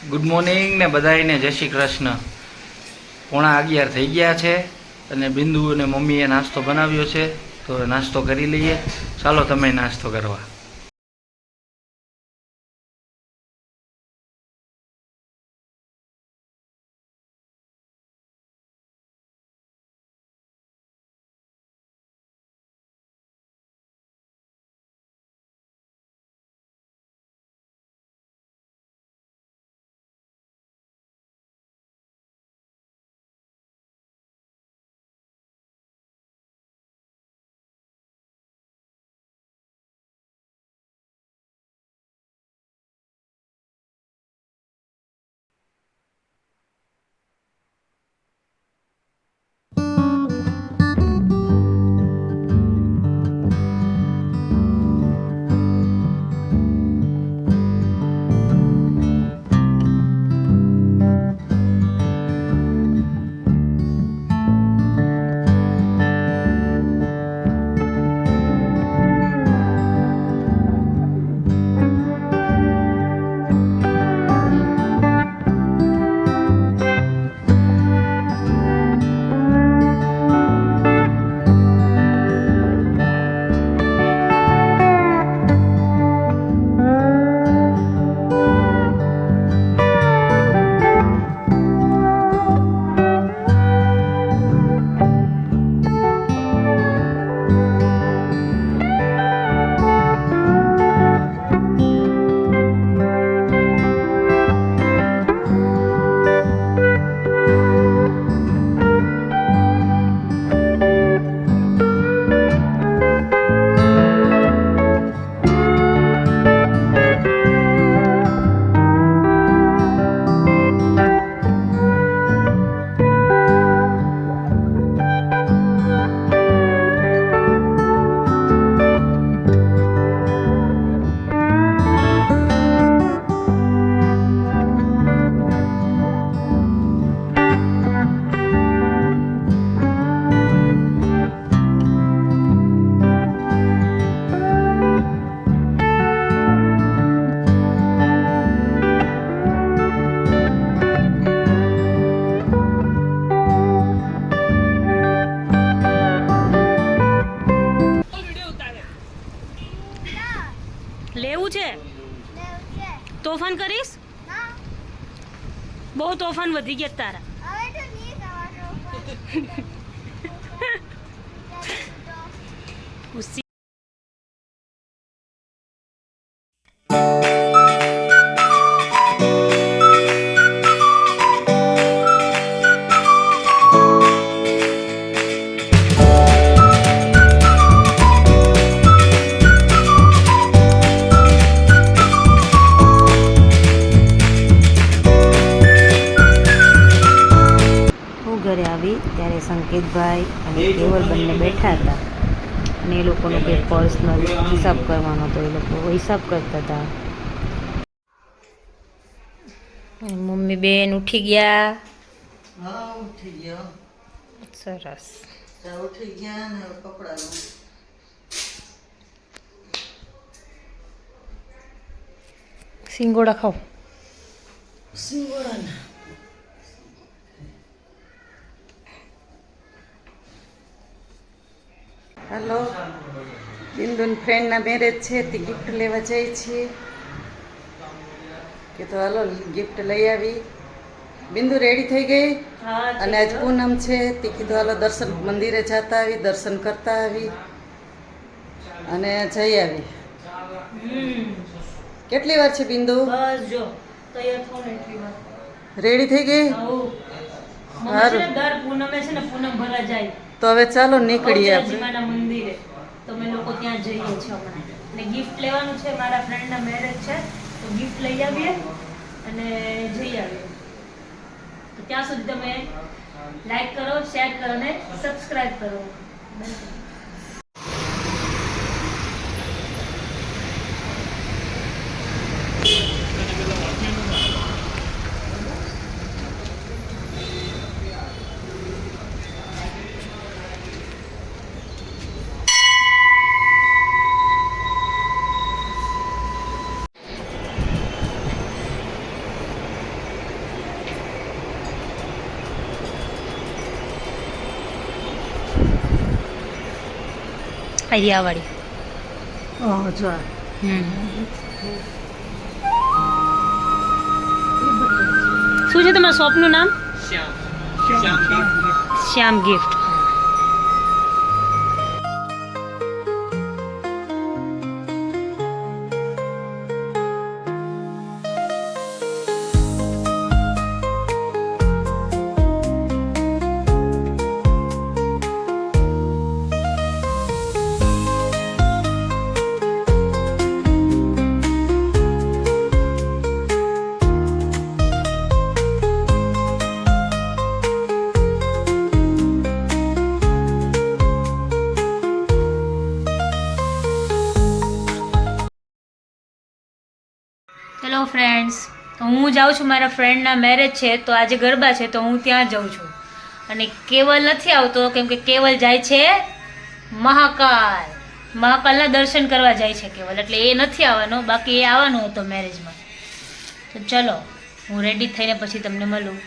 Good morning ને બધાને જય શ્રી કૃષ્ણ। 11:15 થઈ ગયા છે અને બિંદુ અને મમ્મીએ નાસ્તો બનાવ્યો છે, તો નાસ્તો કરી લઈએ। ચાલો તમે નાસ્તો કરવા। લેવું છે તોફાન કરીશ? બહુ તોફાન વધી ગયા તારા। ગુસ્સી ઘરે આવી ત્યારે સંકેતભાઈ અને કેવલ બંને બેઠા હતા અને એ લોકોનો કંઈક પર્સનલ હિસાબ કરવાનો હતો। એ લોકો હિસાબ કરતા હતા અને મમ્મી બેન ઉઠી ગયા? હા ઉઠી ગયા, સરસ ઉઠી ગયા ને કપડા સિંગોડા ખાઓ? સિંગોડા હેલો, બિંદુની ફ્રેન્ડના મેરેજ છે તે ગિફ્ટ લેવા જઈએ છીએ કે તો હાલો ગિફ્ટ લઈ આવી। બિંદુ રેડી થઈ ગઈ અને આજ પૂનમ છે તે કીધું હાલો દર્શન મંદિરે જતા આવી, દર્શન કરતા આવી અને જઈ આવી। કેટલી વાર છે બિંદુ? બસ જો તૈયાર થો ને એટલી વાર રેડી થઈ ગઈ? સારું। દર પૂનમે છે ને પૂનમ ભરા જાય તો હવે ચાલો નીકળીએ આપણે જીમાના મંદિરે, તો અમે લોકો ત્યાં જઈએ છીએ હમણાં અને ગિફ્ટ લેવાનું છે। મારા ફ્રેન્ડના મેરેજ છે તો ગિફ્ટ લઈ આવીએ અને જઈ આવીએ। તો ત્યાં સુધી તમે લાઈક કરો, શેર કરો અને સબસ્ક્રાઇબ કરો। આ વાળી જો શું છે તમારા શોપનું નામ? શ્યામ ગિફ્ટ. હેલો ફ્રેન્ડ્સ, તો હું જાઉં છું, મારા ફ્રેન્ડના મેરેજ છે તો આજે ગરબા છે તો હું ત્યાં જાઉં છું. અને કેવલ નથી આવતો કેમ કે કેવલ જાય છે મહાકાલના દર્શન કરવા જાય છે કેવલ, એટલે એ નથી આવવાનો, બાકી એ આવવાનો હતો મેરેજમાં. તો ચલો હું રેડી થઈને પછી તમને મળું.